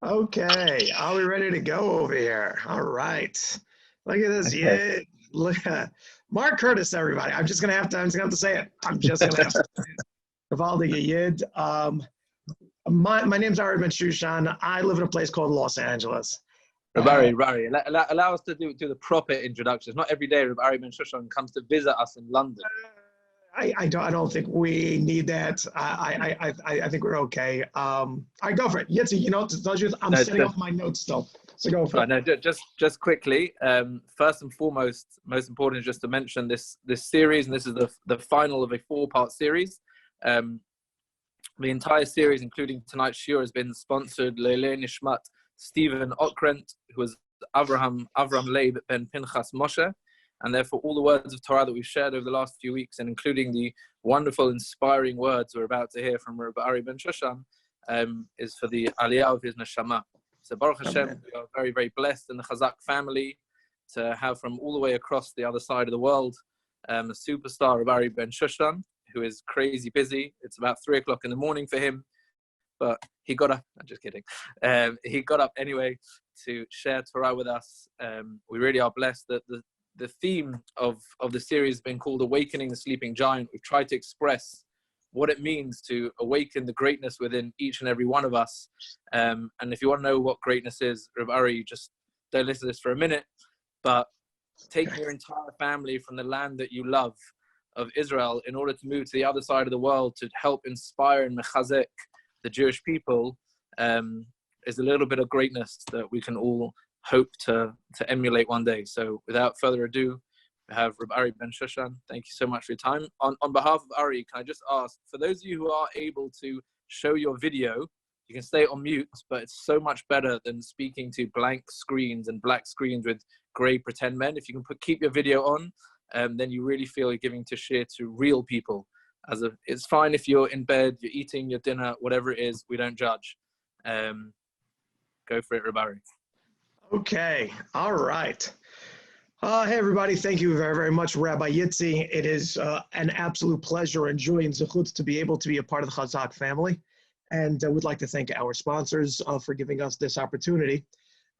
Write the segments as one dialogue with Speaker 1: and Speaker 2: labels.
Speaker 1: Okay, are we ready to go over here? All right. Look at this.
Speaker 2: Okay.
Speaker 1: Yeah. Look at Mark Curtis, everybody. I'm just gonna have to say it. I'm just gonna have to say it. Gavaldige Yid. My name's Ari Bensoussan. I live in a place called Los Angeles. And
Speaker 2: Rabari, allow us to do the proper introductions. Not every day Ari Bensoussan comes to visit us in London.
Speaker 1: I don't think we need that. I think we're okay. All right, go for it. Yitzi, to tell you, I'm setting up my notes still. So go for it.
Speaker 2: No, just quickly. First and foremost, most important is just to mention this series, and this is the final of a 4-part series. The entire series, including tonight's Shuir, has been sponsored Leilei Nishmat Stephen Okrent, who was Avram Leib ben Pinchas Moshe, and therefore all the words of Torah that we've shared over the last few weeks, and including the wonderful, inspiring words we're about to hear from Rabbi Ari Bensoussan, is for the Aliyah of his neshama. So Baruch Hashem, we are very, very blessed in the Chazak family to have from all the way across the other side of the world a superstar Rabbi Ari Bensoussan, who is crazy busy. It's about 3 o'clock in the morning for him, but he got up. I'm just kidding. He got up anyway to share Torah with us. We really are blessed that the theme of the series has been called Awakening the Sleeping Giant. We've tried to express what it means to awaken the greatness within each and every one of us. And if you want to know what greatness is, Rabbi Ari, just don't listen to this for a minute, but taking your entire family from the land that you love, of Israel, in order to move to the other side of the world to help inspire and mechazek the Jewish people, is a little bit of greatness that we can all hope to emulate one day. So without further ado, we have Rabbi Ari Bensoussan. Thank you so much for your time. On behalf of Ari, can I just ask, for those of you who are able to show your video, you can stay on mute, but it's so much better than speaking to blank screens and black screens with gray pretend men. If you can keep your video on, then you really feel you're giving to share to real people. It's fine if you're in bed, you're eating your dinner, whatever it is, we don't judge. Go for it, Rabari.
Speaker 1: Okay, all right. Hey, everybody. Thank you very, very much, Rabbi Yitzi. It is an absolute pleasure and joy and zechut to be able to be a part of the Chazak family. And we'd like to thank our sponsors for giving us this opportunity.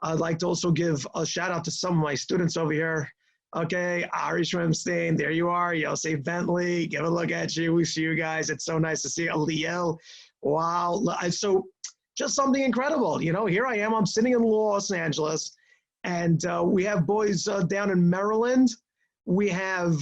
Speaker 1: I'd like to also give a shout out to some of my students over here. Okay, Ari Shrimstein, there you are. Yosef Bentley, give a look at you. We see you guys. It's so nice to see Aliel. Wow. So just something incredible. Here I am. I'm sitting in Los Angeles, and we have boys down in Maryland. We have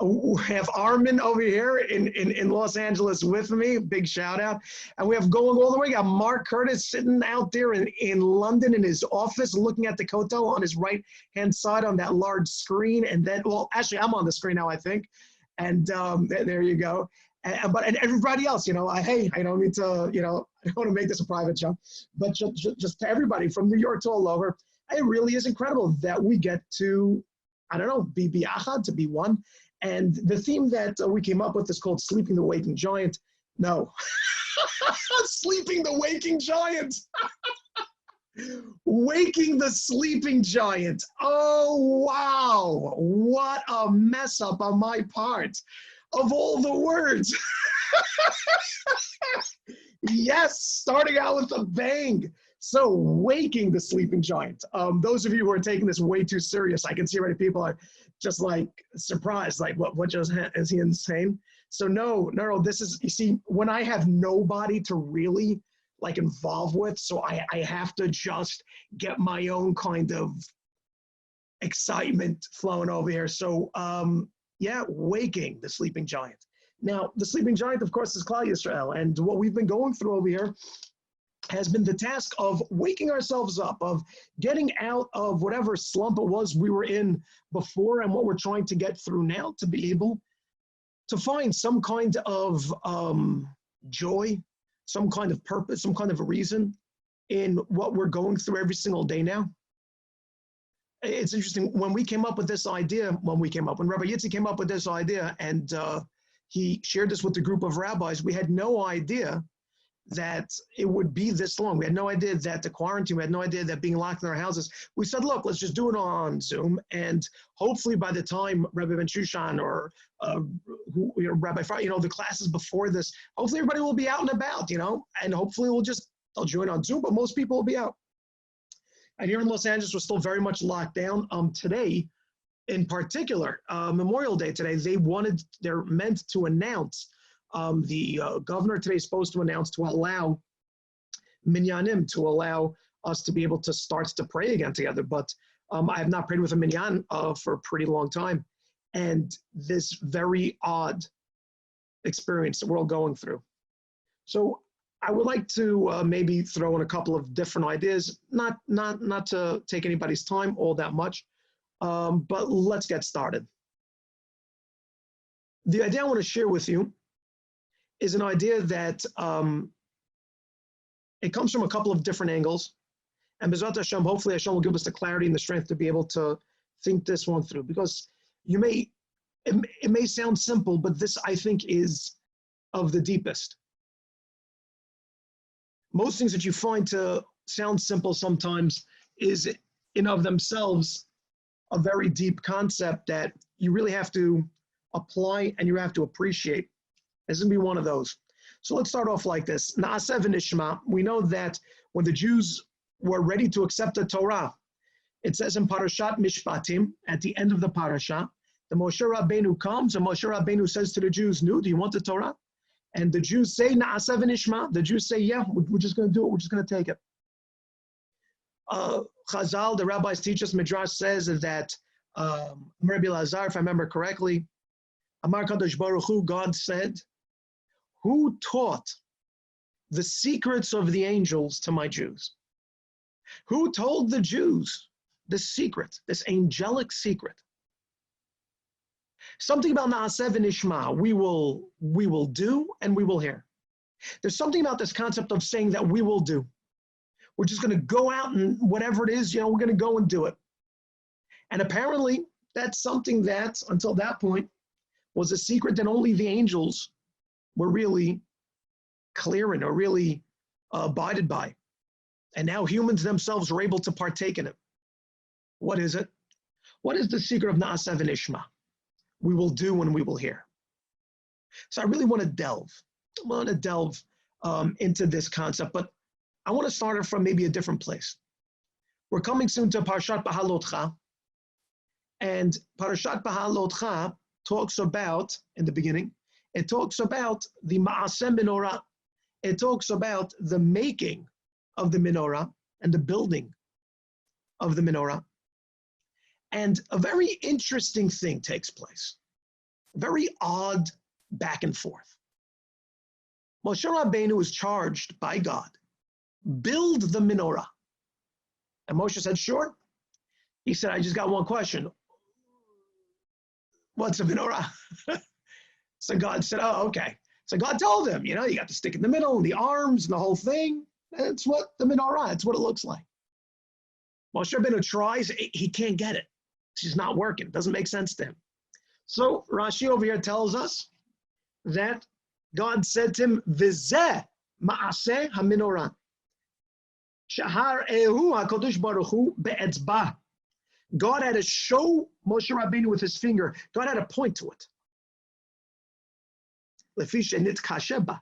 Speaker 1: Armin over here in Los Angeles with me. Big shout out. And we have going all the way. We got Mark Curtis sitting out there in London in his office looking at the Kotel on his right-hand side on that large screen. And then, well, actually, I'm on the screen now, I think. And there you go. And everybody else, hey, I don't need to, I don't want to make this a private joke, but just to everybody from New York to all over, it really is incredible that we get to, be biachad, to be one. And the theme that we came up with is called Sleeping the Waking Giant. No, Sleeping the Waking Giant. Waking the Sleeping Giant. Oh, wow. What a mess up on my part of all the words. Yes, starting out with a bang. So, waking the sleeping giant. Those of you who are taking this way too serious, I can see already people are just like surprised, like what just is he insane? So no, this is, you see, when I have nobody to really like involve with, so I have to just get my own kind of excitement flowing over here. So yeah, waking the sleeping giant. Now, the sleeping giant, of course, is Klal Yisrael, and what we've been going through over here has been the task of waking ourselves up, of getting out of whatever slump it was we were in before and what we're trying to get through now to be able to find some kind of joy, some kind of purpose, some kind of a reason in what we're going through every single day now. It's interesting, when we came up with this idea, when Rabbi Yitzi came up with this idea and he shared this with the group of rabbis, we had no idea that it would be this long. We had no idea that the quarantine, we had no idea that being locked in our houses. We said, look, let's just do it on Zoom. And hopefully by the time Rabbi Bensoussan or Rabbi Friday, the classes before this, hopefully everybody will be out and about, and hopefully they'll join on Zoom, but most people will be out. And here in Los Angeles, we're still very much locked down. Today, in particular, Memorial Day today, they're meant to announce, the governor today is supposed to announce to allow minyanim, to allow us to be able to start to pray again together. But I have not prayed with a minyan for a pretty long time. And this very odd experience that we're all going through. So I would like to maybe throw in a couple of different ideas, not to take anybody's time all that much, but let's get started. The idea I want to share with you is an idea that it comes from a couple of different angles, and B'ezrat Hashem, hopefully Hashem will give us the clarity and the strength to be able to think this one through, because it may sound simple, but this, I think, is of the deepest. Most things that you find to sound simple sometimes is in of themselves a very deep concept that you really have to apply and you have to appreciate. This is going to be one of those. So let's start off like this. Na'aseh v'nishma. We know that when the Jews were ready to accept the Torah, it says in Parashat Mishpatim, at the end of the parasha, the Moshe Rabbeinu comes and Moshe Rabbeinu says to the Jews, "No, do you want the Torah?" And the Jews say, Na'aseh v'nishma. The Jews say, yeah, we're just going to do it. We're just going to take it. Chazal, the rabbis teach us, Midrash says that, Rabbi Lazar, if I remember correctly, Amar Kadosh Baruch Hu, God said, who taught the secrets of the angels to my Jews? Who told the Jews this secret, this angelic secret? Something about Na'aseh v'nishma, we will do and we will hear. There's something about this concept of saying that we will do. We're just going to go out and whatever it is, we're going to go and do it. And apparently that's something that, until that point, was a secret that only the angels were really clearing or really abided by. And now humans themselves are able to partake in it. What is it? What is the secret of Na'aseh v'nishma? We will do and we will hear. So I really want to delve. Into this concept, but I want to start it from maybe a different place. We're coming soon to Parashat Bahalotcha, and Parashat Bahalotcha talks about, in the beginning, it talks about the Ma'aseh Menorah. It talks about the making of the menorah and the building of the menorah. And a very interesting thing takes place. A very odd back and forth. Moshe Rabbeinu was charged by God, build the menorah. And Moshe said, sure. He said, I just got one question. What's a menorah? So God said, oh, okay. So God told him, you got to stick in the middle and the arms and the whole thing. That's what the menorah, that's what it looks like. Moshe Rabbeinu tries, he can't get it. It's just not working. It doesn't make sense to him. So Rashi over here tells us that God said to him, V'zeh ma'aseh ha'menorah. Shahar ehu ha'kadosh baruch hu be'etzbah. God had to show Moshe Rabbeinu with his finger. God had to point to it. Lefi she'nitkashe ba.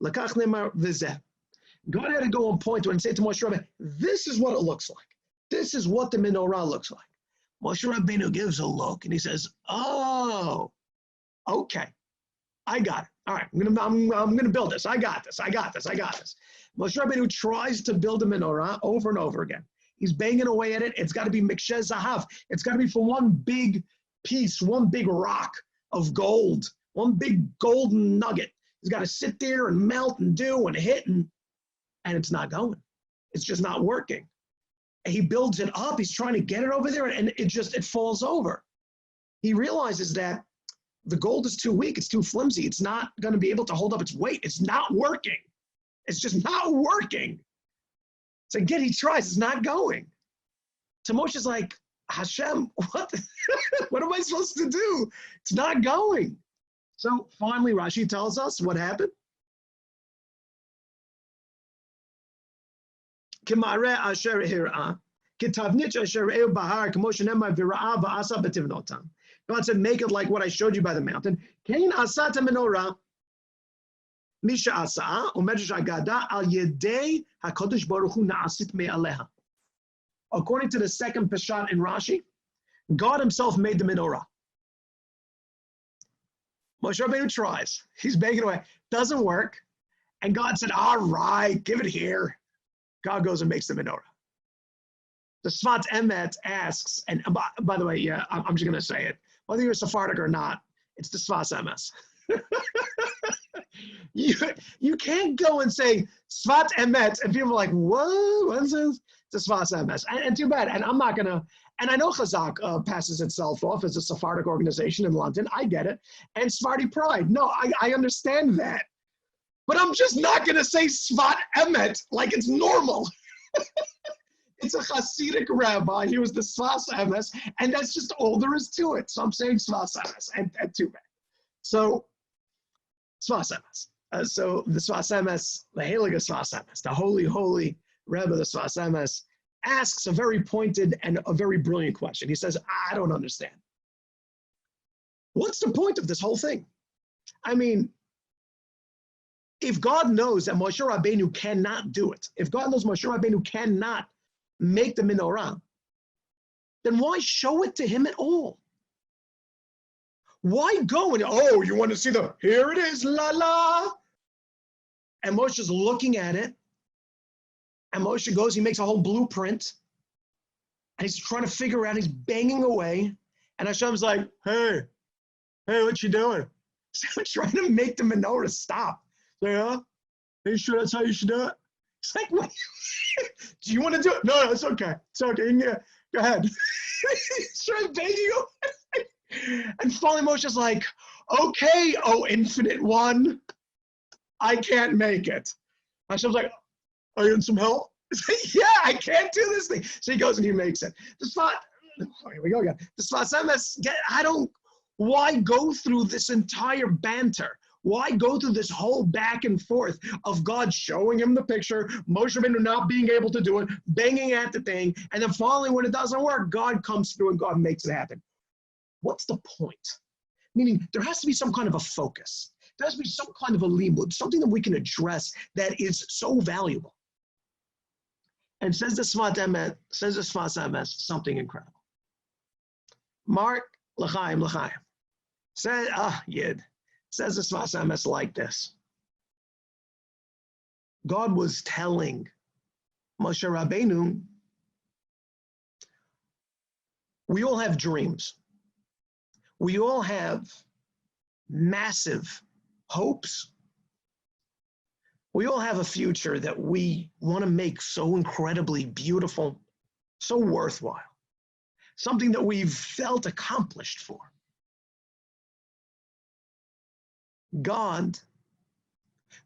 Speaker 1: Lakach nemar v'zeh. God had to go and point to it and say to Moshe Rabbeinu, this is what it looks like. This is what the menorah looks like. Moshe Rabbeinu gives a look and he says, oh, okay, I got it. All right, I'm gonna build this. I got this. Moshe Rabbeinu tries to build a menorah over and over again. He's banging away at it. It's got to be miksheh zahav. It's got to be for one big piece, one big rock of gold, one big golden nugget. He's got to sit there and melt and do and hit and it's not going. It's just not working. And he builds it up. He's trying to get it over there and it falls over. He realizes that the gold is too weak. It's too flimsy. It's not going to be able to hold up its weight. It's not working. It's just not working. So again, he tries. It's not going. So Moshe's like, Hashem, what am I supposed to do? It's not going. So finally, Rashi tells us what happened. God said, make it like what I showed you by the mountain. Kain asata menorah, misha asa, umedrash agada al yedei hakadosh baruch hu naasit me'aleha. According to the second Peshat in Rashi, God himself made the menorah. Moshe Rabbeinu tries. He's begging away. Doesn't work. And God said, all right, give it here. God goes and makes the menorah. The Sfat Emet asks, and by the way, yeah, I'm just going to say it. Whether you're Sephardic or not, it's the Sfat Emes. you can't go and say Sfat Emet, and people are like, whoa, what is this? It's the Sfat Emes. And too bad. And I'm not going to, and I know Chazak passes itself off as a Sephardic organization in London. I get it. And Sephardi pride. No, I understand that. But I'm just not going to say Sfat Emet like it's normal. It's a Hasidic rabbi. He was the Sfas Emes, and that's just all there is to it. So I'm saying Sfas Emes, and too bad. So, Sfas Emes. So the Sfas Emes, the Heilige Sfas Emes, the holy Rebbe, the Sfas Emes, asks a very pointed and a very brilliant question. He says, I don't understand. What's the point of this whole thing? I mean, if God knows that Moshe Rabbeinu cannot do it, if God knows Moshe Rabbeinu cannot make the menorah, then why show it to him at all? Why go and, oh, you want to see here it is, la la. And Moshe's looking at it. And Moshe goes, he makes a whole blueprint. And he's trying to figure out, he's banging away. And Hashem's like, hey, what you doing? So I'm trying to make the menorah stop. So, yeah, are you sure that's how you should do it? It's like, what? Do you want to do it? No, it's okay. It's okay. Yeah, go ahead. He's trying to bang you. And finally Moshe's like, okay, oh infinite one, I can't make it. Hashem's like, are you in some help? It's like, yeah, I can't do this thing. So he goes and he makes it. Here we go again. The Sfas Emes, why go through this entire banter? Why go through this whole back and forth of God showing him the picture, Moshe Rabbeinu not being able to do it, banging at the thing, and then finally when it doesn't work, God comes through and God makes it happen. What's the point? Meaning there has to be some kind of a focus. There has to be some kind of a limud, something that we can address that is so valuable. And says the Sfas Emes, something incredible. Mark L'chaim, says, Yid. Says the Sfas Emes like this. God was telling Moshe Rabbeinu, we all have dreams. We all have massive hopes. We all have a future that we want to make so incredibly beautiful, so worthwhile, something that we've felt accomplished for. God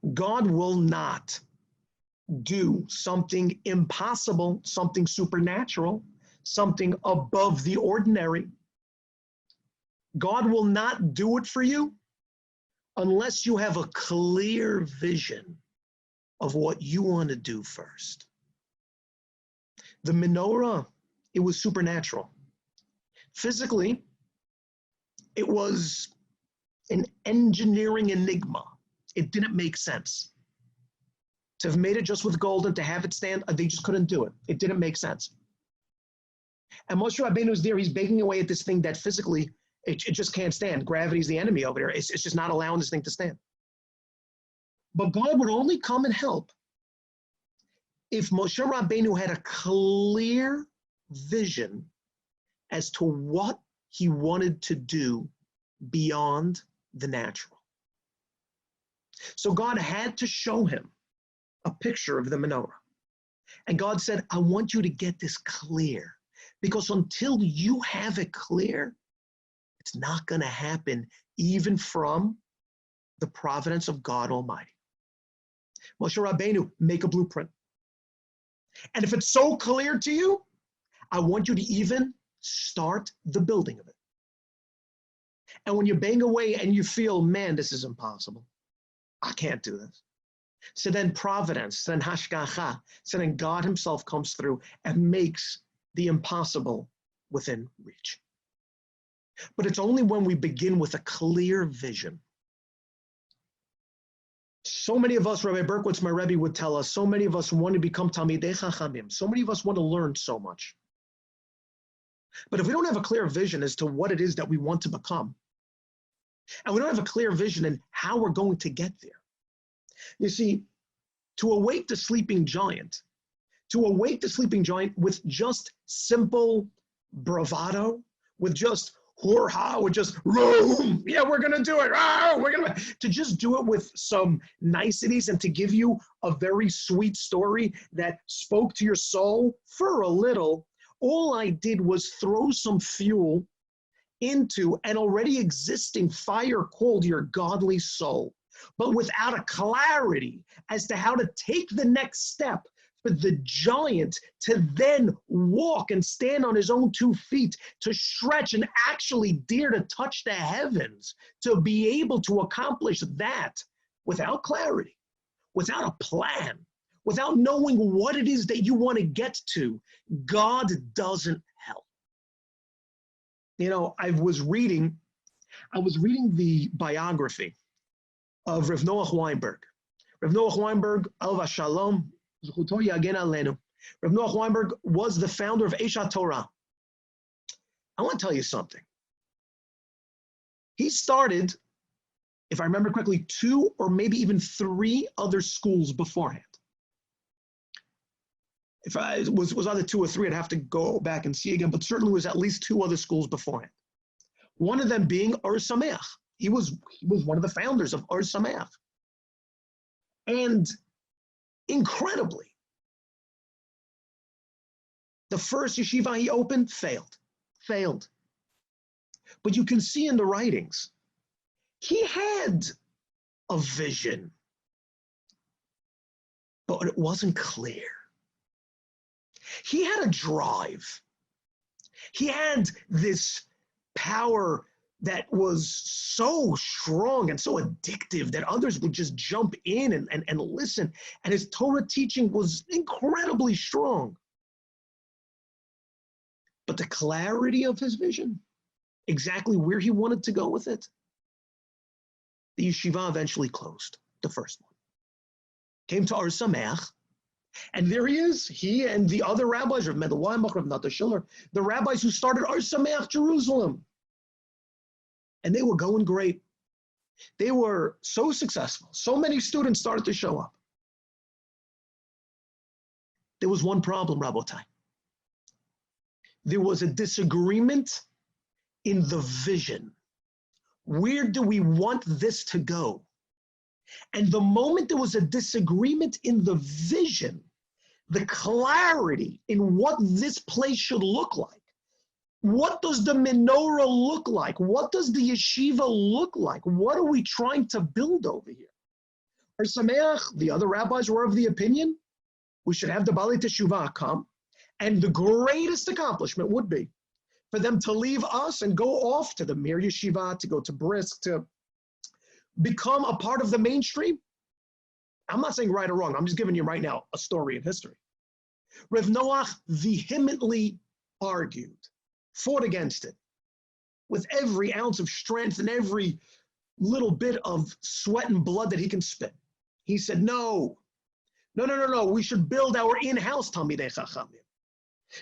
Speaker 1: will not do something impossible, something supernatural, something above the ordinary. God will not do it for you unless you have a clear vision of what you want to do first. The menorah, it was supernatural. Physically, it was an engineering enigma. It didn't make sense. To have made it just with gold and to have it stand, they just couldn't do it. It didn't make sense. And Moshe Rabbeinu is there, he's baking away at this thing that physically, it just can't stand. Gravity's the enemy over there. It's just not allowing this thing to stand. But God would only come and help if Moshe Rabbeinu had a clear vision as to what he wanted to do beyond the natural. So God had to show him a picture of the menorah. And God said, I want you to get this clear, because until you have it clear, it's not going to happen even from the providence of God Almighty. Moshe Rabbeinu, make a blueprint. And if it's so clear to you, I want you to even start the building of it. And when you bang away and you feel, man, this is impossible, I can't do this. So then providence, then hashgacha, so then God himself comes through and makes the impossible within reach. But it's only when we begin with a clear vision So many of us, Rabbi Berkowitz, my Rebbe, would tell us, so many of us want to become Talmidei Chachamim. So many of us want to learn so much. But if we don't have a clear vision as to what it is that we want to become, and we don't have a clear vision in how we're going to get there, you see, to awake the sleeping giant with just simple bravado, with just hoo-ha, with just, yeah, we're going to do it. To just do it with some niceties and to give you a very sweet story that spoke to your soul for a little, all I did was throw some fuel into an already existing fire called your godly soul, but without a clarity as to how to take the next step for the giant to then walk and stand on his own 2 feet, to stretch and actually dare to touch the heavens, to be able to accomplish that without clarity, without a plan, without knowing what it is that you want to get to, God doesn't help. You know, I was reading the biography of Rav Noach Weinberg. Rav Noach Weinberg, Alva Shalom, Zchuto Yagen Alenu. Rav Noach Weinberg was the founder of Eshat Torah. I want to tell you something. He started, if I remember correctly, 2 or maybe even 3 other schools beforehand. If I was either 2 or 3, I'd have to go back and see again, but certainly was at least 2 other schools beforehand. One of them being Or Sameach. He was one of the founders of Or Sameach. And incredibly, the first yeshiva he opened failed. But you can see in the writings, he had a vision, but it wasn't clear. He had a drive. He had this power that was so strong and so addictive that others would just jump in and listen. And his Torah teaching was incredibly strong. But the clarity of his vision, exactly where he wanted to go with it, the yeshiva eventually closed, the first one. Came to Ar Sameach, and there he is, he and the other rabbis, Rav Mendel Weinbach, Rav Nata Schiller, the rabbis who started Ar Sameach Jerusalem. And they were going great. They were so successful. So many students started to show up. There was one problem, Rabotai. There was a disagreement in the vision. Where do we want this to go? And the moment there was a disagreement in the vision, the clarity in what this place should look like, what does the menorah look like? What does the yeshiva look like? What are we trying to build over here? Or Sameach, the other rabbis were of the opinion, we should have the Balei Teshuvah come, and the greatest accomplishment would be for them to leave us and go off to the Mir Yeshiva, to go to Brisk, to become a part of the mainstream. I'm not saying right or wrong. I'm just giving you right now a story of history. Rav Noach vehemently argued, fought against it with every ounce of strength and every little bit of sweat and blood that he can spit. He said, no, we should build our in-house Talmidei Chachamim.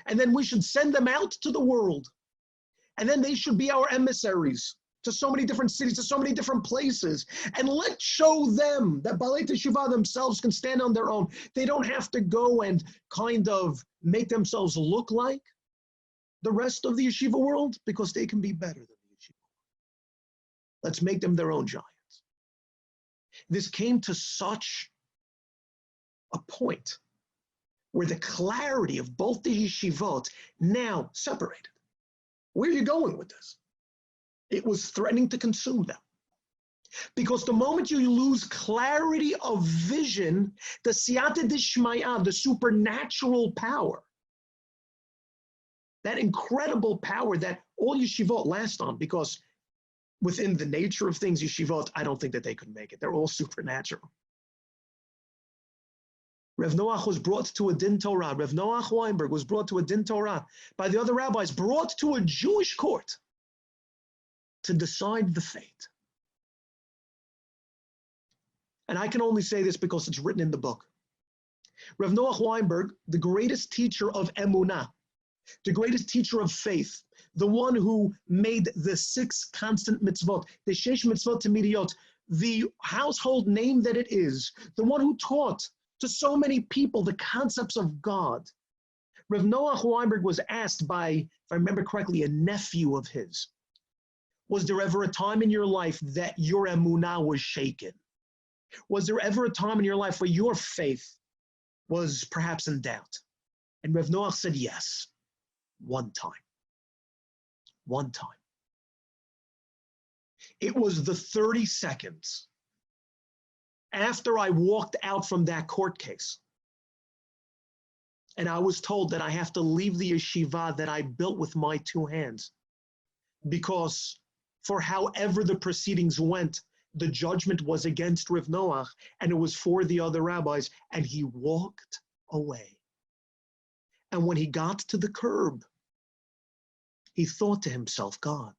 Speaker 1: And then we should send them out to the world. And then they should be our emissaries to so many different cities, to so many different places. And let's show them that Balei Teshuvah themselves can stand on their own. They don't have to go and kind of make themselves look like the rest of the yeshiva world, because they can be better than the yeshiva. Let's make them their own giants. This came to such a point where the clarity of both the yeshivot now separated. Where are you going with this? It was threatening to consume them. Because the moment you lose clarity of vision, the siyata dishmaya, the supernatural power, that incredible power that all yeshivot last on, because within the nature of things, yeshivot, I don't think that they could make it. They're all supernatural. Rav Noach was brought to a din Torah. Rav Noach Weinberg was brought to a din Torah by the other rabbis, brought to a Jewish court to decide the fate. And I can only say this because it's written in the book. Rav Noach Weinberg, the greatest teacher of emunah, the greatest teacher of faith, the one who made the 6 constant mitzvot, the shesh mitzvot tamidiyot, the household name that it is, the one who taught to so many people the concepts of God. Rav Noach Weinberg was asked by, if I remember correctly, a nephew of his, was there ever a time in your life that your emunah was shaken? Was there ever a time in your life where your faith was perhaps in doubt? And Rav Noach said, yes, one time. One time. It was the 30 seconds after I walked out from that court case, and I was told that I have to leave the yeshiva that I built with my 2 hands, because for however the proceedings went, the judgment was against Rav Noach, and it was for the other rabbis, and he walked away. And when he got to the curb, he thought to himself, God,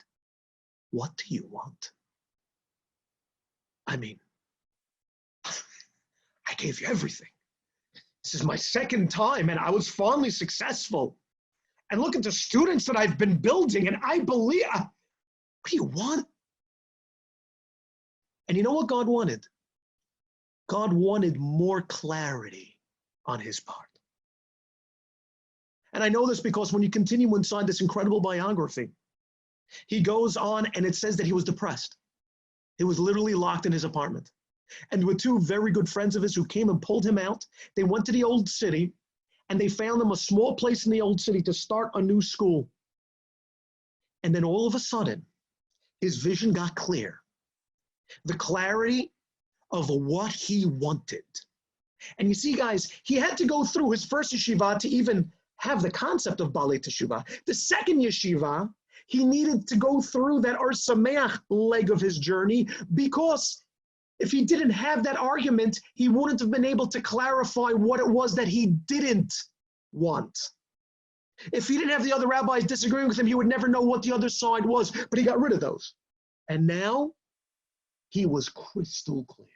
Speaker 1: what do you want? I mean, I gave you everything. This is my 2nd time, and I was finally successful. And look at the students that I've been building, and I believe, what do you want? And you know what God wanted? God wanted more clarity on his part. And I know this because when you continue inside this incredible biography, he goes on and it says that he was depressed. He was literally locked in his apartment. And there were 2 very good friends of his who came and pulled him out. They went to the old city and they found him a small place in the old city to start a new school. And then all of a sudden, his vision got clear. The clarity of what he wanted. And you see, guys, he had to go through his first yeshiva to even have the concept of Balei Teshuvah. The second yeshiva, he needed to go through that Or Sameach leg of his journey, because if he didn't have that argument, he wouldn't have been able to clarify what it was that he didn't want. If he didn't have the other rabbis disagreeing with him, he would never know what the other side was, but he got rid of those. And now, he was crystal clear.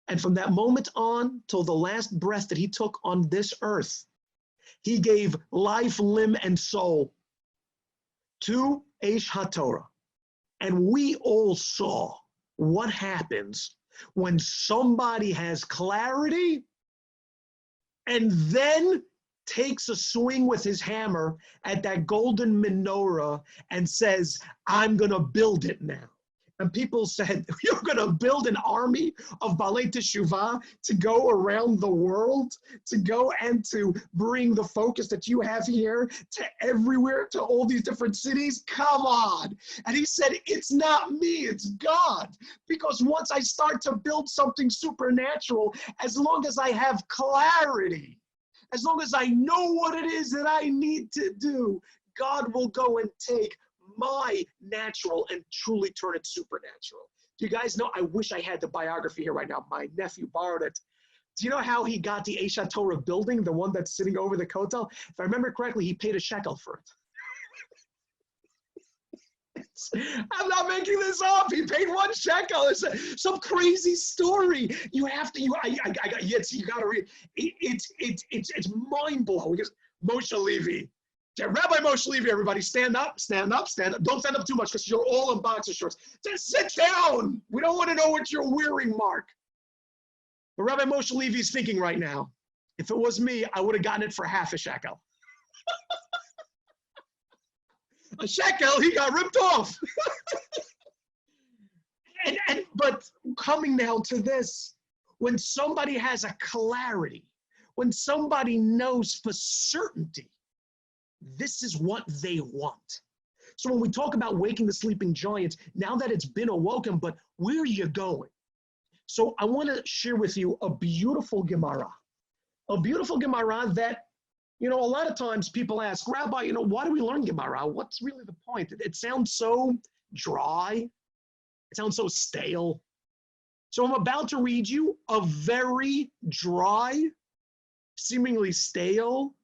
Speaker 1: And from that moment on till the last breath that he took on this earth, he gave life, limb, and soul to Eish HaTorah. And we all saw what happens when somebody has clarity and then takes a swing with his hammer at that golden menorah and says, I'm going to build it now. And people said, you're going to build an army of Balei Teshuvah to go around the world, to go and to bring the focus that you have here to everywhere, to all these different cities? Come on. And he said, it's not me, it's God. Because once I start to build something supernatural, as long as I have clarity, as long as I know what it is that I need to do, God will go and take my natural and truly turn it supernatural. Do you guys know, I wish I had the biography here right now. My nephew borrowed it. Do you know how he got the Eish HaTorah building, the one that's sitting over the Kotel? If I remember correctly, he paid a shekel for it. I'm not making this up. He paid 1 shekel. It's some crazy story. You have to. You got to read. It's mind blowing. Moshe Levy. Yeah, Rabbi Moshe Levy, everybody, stand up, stand up, stand up. Don't stand up too much because you're all in boxer shorts. Just sit down. We don't want to know what you're wearing, Mark. But Rabbi Moshe Levy is thinking right now, if it was me, I would have gotten it for half a shekel. A shekel, he got ripped off. But coming now to this, when somebody has a clarity, when somebody knows for certainty, this is what they want. So when we talk about waking the sleeping giant, now that it's been awoken, but where are you going? So I want to share with you a beautiful Gemara. A beautiful Gemara that, a lot of times people ask, Rabbi, why do we learn Gemara? What's really the point? It sounds so dry. It sounds so stale. So I'm about to read you a very dry, seemingly stale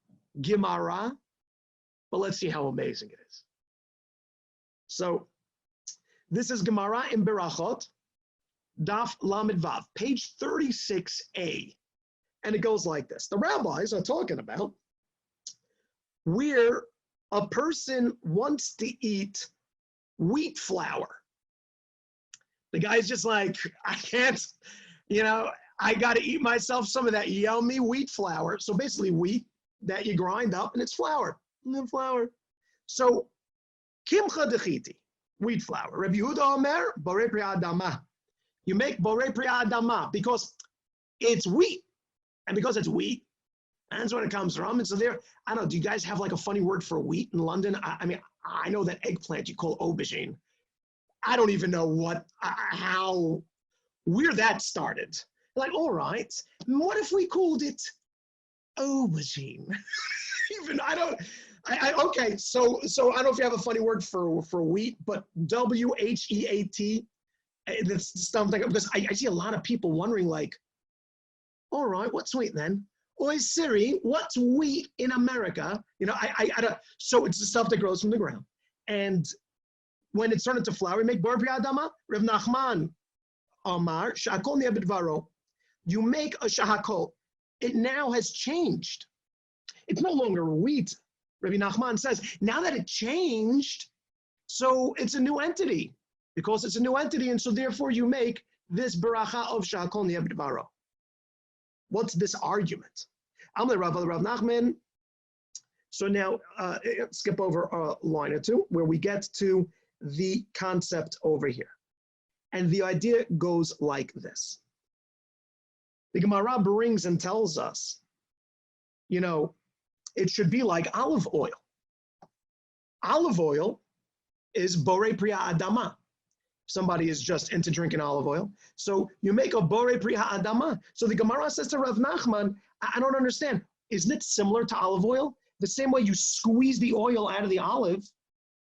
Speaker 1: Gemara, but let's see how amazing it is. So this is Gemara in Berachot, Daf Lamed Vav, page 36a. And it goes like this. The rabbis are talking about where a person wants to eat wheat flour. The guy's just like, I can't, I got to eat myself some of that yummy wheat flour. So basically wheat that you grind up and it's flour. And then flour. So, kimcha dechiti, wheat flour. Rabbi Yehuda Omer, borei pri adama. You make borei pri adama because it's wheat. And because it's wheat, that's what it comes from. And so there, I don't know, do you guys have like a funny word for wheat in London? I mean, I know that eggplant you call aubergine. I don't even know how, where that started. Like, all right, what if we called it aubergine? Okay, so I don't know if you have a funny word for wheat, but WHEAT, that's something, because I see a lot of people wondering like, all right, what's wheat then? Oi Siri, what's wheat in America? I don't, so it's the stuff that grows from the ground. And when it's turned into flour, we make bar pri adama. Rav Nachman Amar, shahakol niya b'dvaro. You make a shahakol. It now has changed. It's no longer wheat. Rabbi Nachman says, now that it changed, so it's a new entity. Because it's a new entity, and so therefore you make this baracha of shahakol niya b'dvaro. What's this argument? I'm the Rav Nachman. So now skip over a line or two where we get to the concept over here. And the idea goes like this. The Gemara brings and tells us, it should be like olive oil. Olive oil is borei pri adama. Somebody is just into drinking olive oil. So you make a borei pri adama. So the Gemara says to Rav Nachman, I don't understand. Isn't it similar to olive oil? The same way you squeeze the oil out of the olive,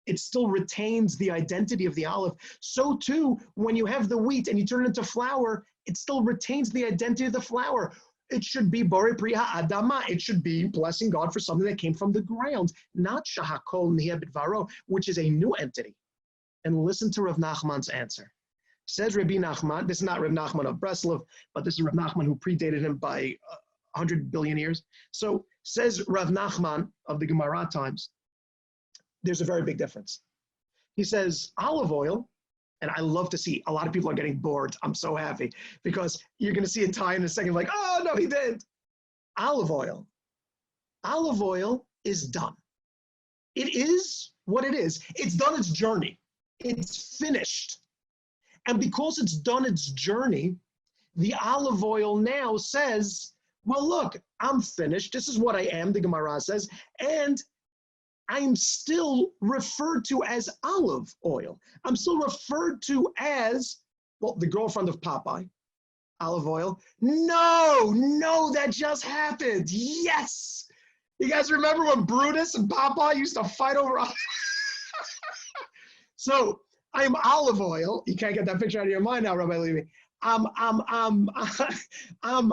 Speaker 1: it still retains the identity of the olive. So too, when you have the wheat and you turn it into flour, it still retains the identity of the flour. It should be borei pri adama. It should be blessing God for something that came from the ground, not shahakol niya b'dvaro, which is a new entity. And listen to Rav Nachman's answer. Says Rabbi Nachman, this is not Rav Nachman of Breslov, but this is Rav Nachman who predated him by 100 billion years. So says Rav Nachman of the Gemara times, there's a very big difference. He says olive oil, and I love to see a lot of people are getting bored. I'm so happy because you're going to see a tie in a second like, oh, no, he didn't. Olive oil is done. It is what it is. It's done its journey. It's finished. And because it's done its journey, the olive oil now says, well, look, I'm finished. This is what I am, the Gemara says, and I'm still referred to as olive oil. I'm still referred to as, well, the girlfriend of Popeye, olive oil. No, that just happened. Yes. You guys remember when Brutus and Popeye used to fight over olive? So I'm olive oil. You can't get that picture out of your mind now, Rabbi Levy. I'm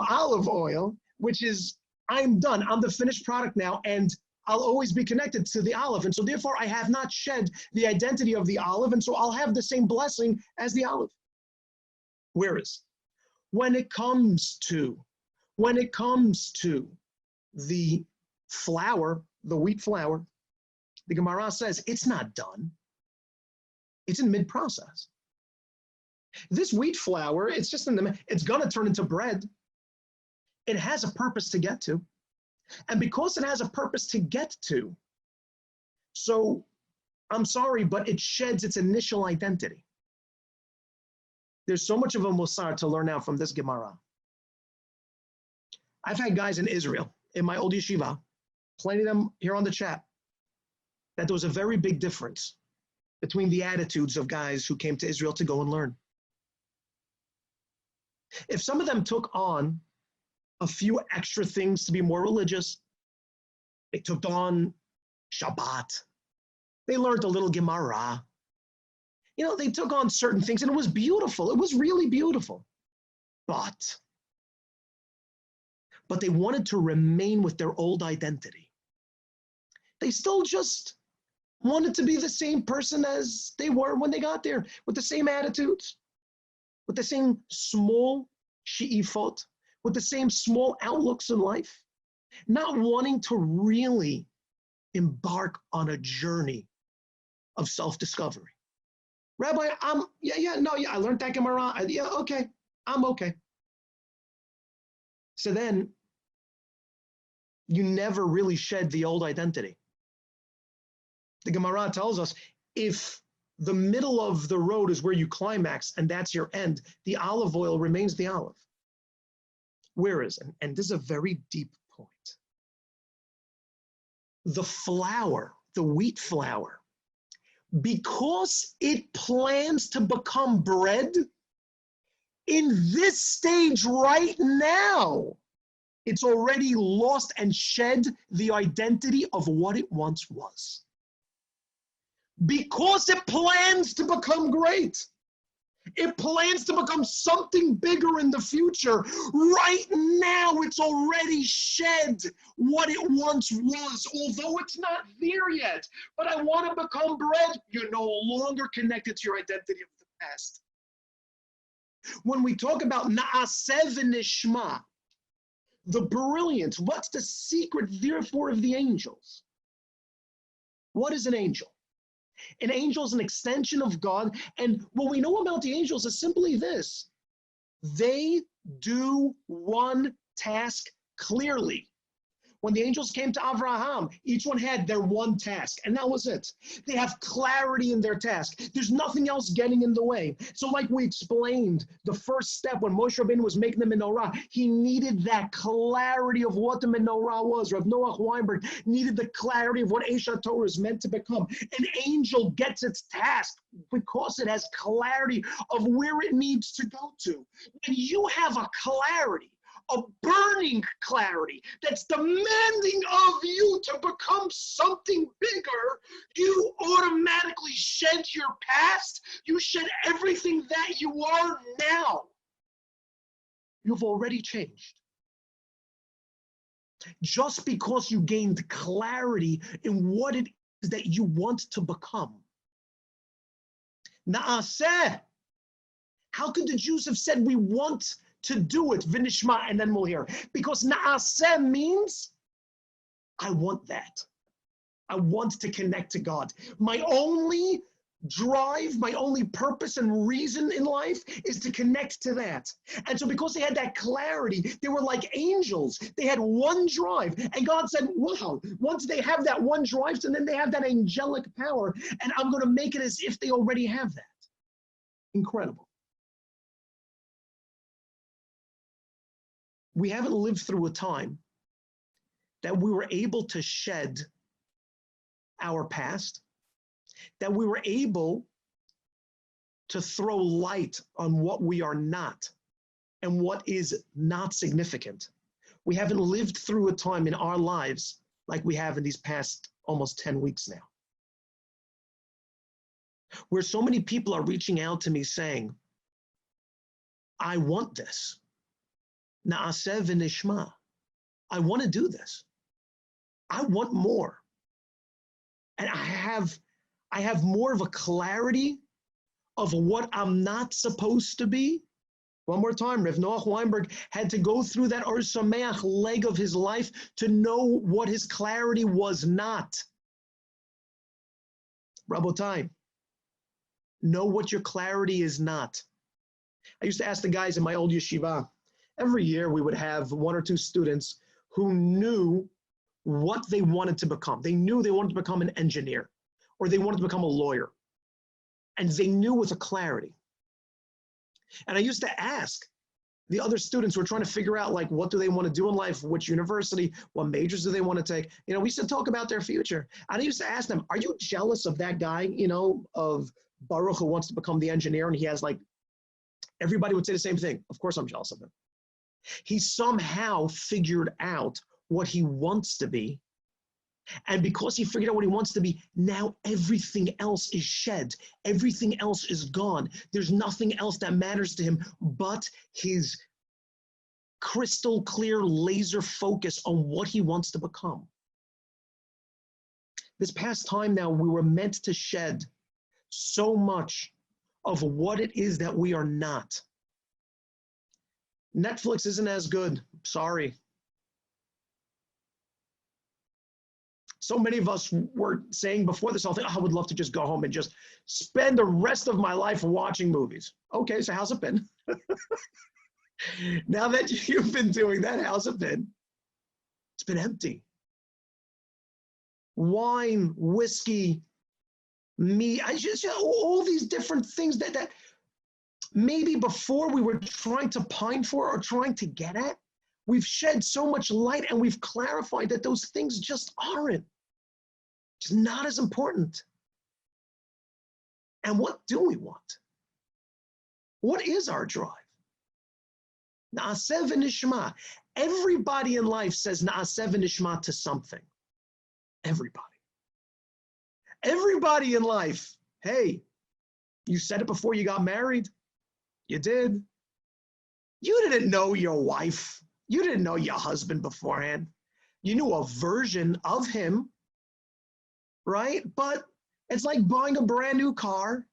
Speaker 1: olive oil, which is I'm done. I'm the finished product now, and I'll always be connected to the olive. And so therefore I have not shed the identity of the olive, and so I'll have the same blessing as the olive. Whereas when it comes to the flour, the wheat flour, the Gemara says it's not done. It's in mid-process. This wheat flour, it's just it's gonna turn into bread. It has a purpose to get to. And because it has a purpose to get to, so I'm sorry, but it sheds its initial identity. There's so much of a musar to learn out from this Gemara. I've had guys in Israel, in my old yeshiva, plenty of them here on the chat, that there was a very big difference between the attitudes of guys who came to Israel to go and learn. If some of them took on a few extra things to be more religious, they took on Shabbat, they learned a little Gemara, they took on certain things, and it was beautiful. It was really beautiful. But they wanted to remain with their old identity. They still just wanted to be the same person as they were when they got there, with the same attitudes. with the same small she'ifot, with the same small outlooks in life, not wanting to really embark on a journey of self-discovery. Rabbi, I learned that Gemara. Okay, I'm okay. So then you never really shed the old identity. The Gemara tells us if the middle of the road is where you climax and that's your end, the olive oil remains the olive. Whereas, and this is a very deep point, the flour, the wheat flour, because it plans to become bread, in this stage right now, it's already lost and shed the identity of what it once was. Because it plans to become great. It plans to become something bigger in the future. Right now, it's already shed what it once was, although it's not there yet. But I want to become bread. You're no longer connected to your identity of the past. When we talk about Na'aseh v'nishma, the brilliance, what's the secret, therefore, of the angels? What is an angel? An angel is an extension of God, and what we know about the angels is simply this. They do one task clearly. When the angels came to Abraham, each one had their one task, and that was it. They have clarity in their task. There's nothing else getting in the way. So like we explained, the first step when Moshe Rabbeinu was making the menorah, he needed that clarity of what the menorah was. Rav Noach Weinberg needed the clarity of what Eshat Torah is meant to become. An angel gets its task because it has clarity of where it needs to go to. When you have a clarity, a burning clarity that's demanding of you to become something bigger, you automatically shed your past. You shed everything that you are now. You've already changed. Just because you gained clarity in what it is that you want to become. Na'aseh. How could the Jews have said we want to do it, v'nishma, and then we'll hear? Because na'aseh means, I want that. I want to connect to God. My only drive, my only purpose and reason in life is to connect to that. And so because they had that clarity, they were like angels. They had one drive. And God said, wow, once they have that one drive, so then they have that angelic power, and I'm going to make it as if they already have that. Incredible. We haven't lived through a time that we were able to shed our past, that we were able to throw light on what we are not and what is not significant. We haven't lived through a time in our lives like we have in these past almost 10 weeks now, where so many people are reaching out to me saying, I want this. Na'aseh v'nishma. I want to do this. I want more. And I have more of a clarity of what I'm not supposed to be. One more time, Rav Noach Weinberg had to go through that Or Sameach leg of his life to know what his clarity was not. Rabotai, know what your clarity is not. I used to ask the guys in my old yeshiva, every year we would have one or two students who knew what they wanted to become. They knew they wanted to become an engineer, or they wanted to become a lawyer. And they knew with a clarity. And I used to ask the other students who were trying to figure out, like, what do they want to do in life, which university, what majors do they want to take? You know, we used to talk about their future. And I used to ask them, are you jealous of that guy, you know, of Baruch who wants to become the engineer? And he has, like, everybody would say the same thing. Of course I'm jealous of him. He somehow figured out what he wants to be. And because he figured out what he wants to be, now everything else is shed. Everything else is gone. There's nothing else that matters to him but his crystal clear laser focus on what he wants to become. This past time now, we were meant to shed so much of what it is that we are not. Netflix isn't as good. Sorry. So many of us were saying before this whole thing, I would love to just go home and just spend the rest of my life watching movies. Okay, so how's it been? Now that you've been doing that, how's it been? It's been empty. Wine, whiskey, meat, all these different things that maybe before we were trying to pine for or trying to get at, we've shed so much light and we've clarified that those things just aren't. Just not as important. And what do we want? What is our drive? Na'aseh v'nishma. Everybody in life says na'aseh v'nishma to something. Everybody. Everybody in life. Hey, you said it before you got married. You did. You didn't know your wife. You didn't know your husband beforehand. You knew a version of him, right? But it's like buying a brand new car.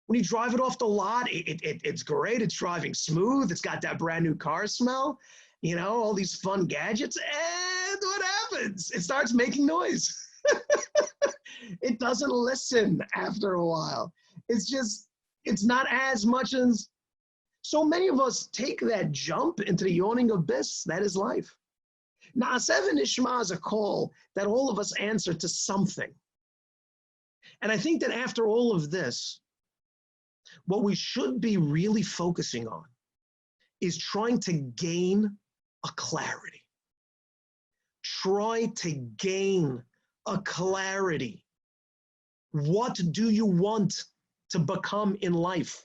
Speaker 1: When you drive it off the lot, it's great. It's driving smooth. It's got that brand new car smell, all these fun gadgets. And what happens? It starts making noise. It doesn't listen after a while. It's not as much as, so many of us take that jump into the yawning abyss. That is life. Na'aseh v'nishma is a call that all of us answer to something. And I think that after all of this, what we should be really focusing on is trying to gain a clarity. Try to gain a clarity. What do you want to become in life?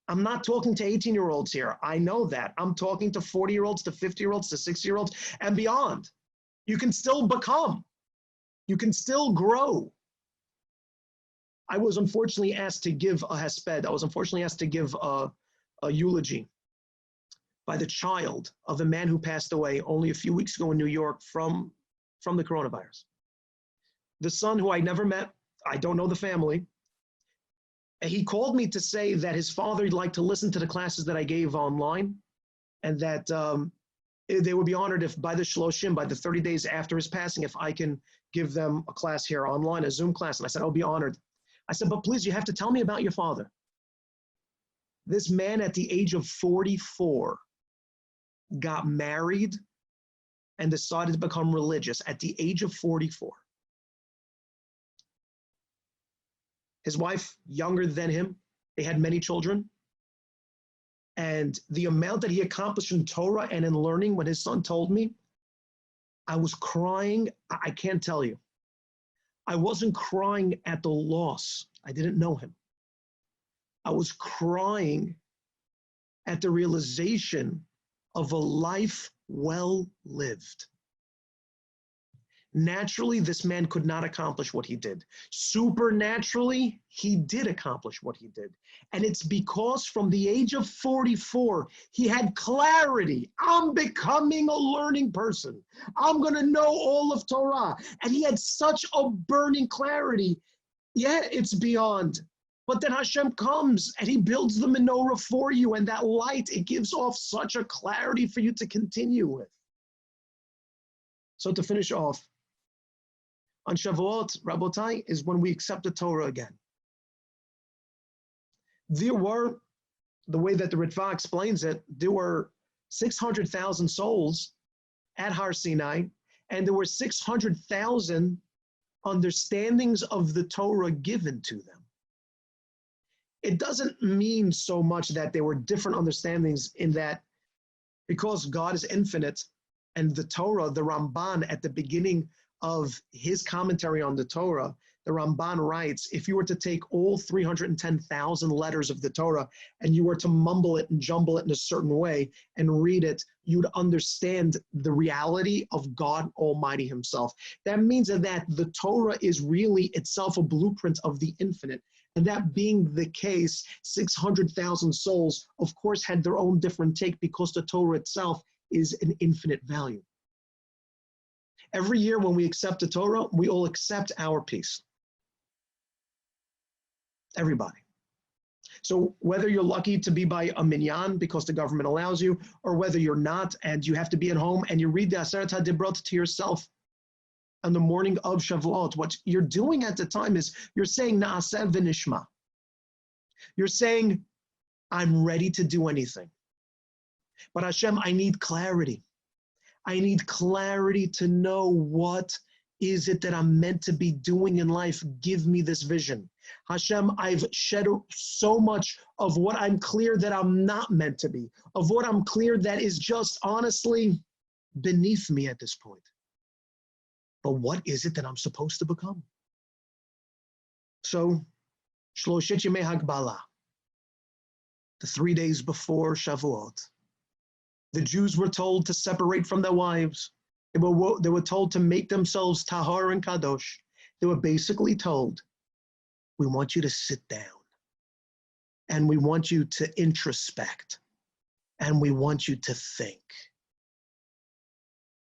Speaker 1: I'm not talking to 18-year-olds here. I know that. I'm talking to 40-year-olds, to 50-year-olds, to 60-year-olds, and beyond. You can still become. You can still grow. I was unfortunately asked to give a hesped. I was unfortunately asked to give a eulogy by the child of a man who passed away only a few weeks ago in New York from the coronavirus. The son who I never met, I don't know the family, he called me to say that his father would like to listen to the classes that I gave online, and that they would be honored if by the Shloshim, by the 30 days after his passing, if I can give them a class here online, a Zoom class. And I said, I'll be honored. I said, but please, you have to tell me about your father. This man at the age of 44 got married and decided to become religious at the age of 44. His wife, younger than him, they had many children. And the amount that he accomplished in Torah and in learning, when his son told me, I was crying. I can't tell you. I wasn't crying at the loss. I didn't know him. I was crying at the realization of a life well lived. Naturally, this man could not accomplish what he did. Supernaturally, he did accomplish what he did. And it's because from the age of 44, he had clarity. I'm becoming a learning person. I'm going to know all of Torah. And he had such a burning clarity. Yeah, it's beyond. But then Hashem comes and he builds the menorah for you. And that light, it gives off such a clarity for you to continue with. So to finish off, on Shavuot, Rabotai, is when we accept the Torah again. There were, the way that the Ritva explains it, there were 600,000 souls at Har Sinai, and there were 600,000 understandings of the Torah given to them. It doesn't mean so much that there were different understandings in that, because God is infinite, and the Torah, the Ramban at the beginning of his commentary on the Torah, the Ramban writes, if you were to take all 310,000 letters of the Torah and you were to mumble it and jumble it in a certain way and read it, you'd understand the reality of God Almighty himself. That means that the Torah is really itself a blueprint of the infinite. And that being the case, 600,000 souls, of course, had their own different take because the Torah itself is an infinite value. Every year when we accept the Torah, we all accept our piece. Everybody. So whether you're lucky to be by a minyan because the government allows you, or whether you're not and you have to be at home and you read the Aseret HaDibrot to yourself on the morning of Shavuot, what you're doing at the time is you're saying Na'aseh v'nishma. You're saying, I'm ready to do anything. But Hashem, I need clarity. I need clarity to know what is it that I'm meant to be doing in life. Give me this vision. Hashem, I've shed so much of what I'm clear that I'm not meant to be, of what I'm clear that is just honestly beneath me at this point. But what is it that I'm supposed to become? So, Shloshet Yemei Hagbala, the 3 days before Shavuot, the Jews were told to separate from their wives. They were told to make themselves tahor and kadosh. They were basically told, we want you to sit down, and we want you to introspect, and we want you to think.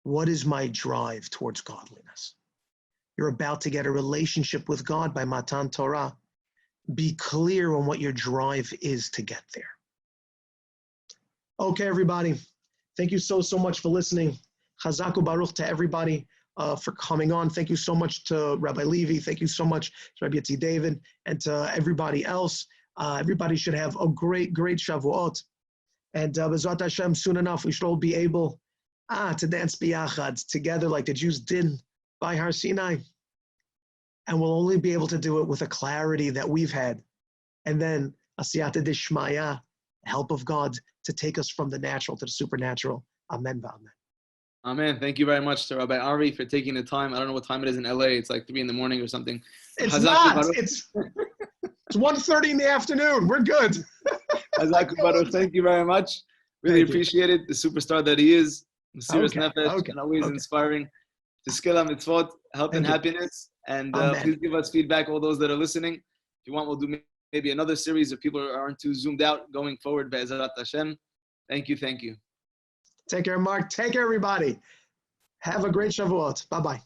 Speaker 1: What is my drive towards godliness? You're about to get a relationship with God by Matan Torah. Be clear on what your drive is to get there. Okay, everybody. Thank you so much for listening. Chazak u'baruch to everybody for coming on. Thank you so much to Rabbi Levy. Thank you so much to Rabbi Yitzi David and to everybody else. Everybody should have a great Shavuot. And B'ezrat Hashem, soon enough, we should all be able to dance biyachad together like the Jews did by Har Sinai. And we'll only be able to do it with a clarity that we've had. And then asiyata dishmaya, help of God to take us from the natural to the supernatural. Amen v'amen.
Speaker 3: Amen. Thank you very much to Rabbi Ari for taking the time. I don't know what time it is in LA. It's like 3 a.m. or something.
Speaker 1: It's not. It's 1:30 in the afternoon. We're good.
Speaker 3: Thank you very much. Really appreciate it. The superstar that he is. Serious nefesh and always inspiring. To skill on mitzvot, health and happiness. And please give us feedback, all those that are listening. If you want, we'll do maybe another series if people aren't too zoomed out going forward. Be'ezrat Hashem. Thank you.
Speaker 1: Take care, Mark. Take care, everybody. Have a great Shavuot. Bye-bye.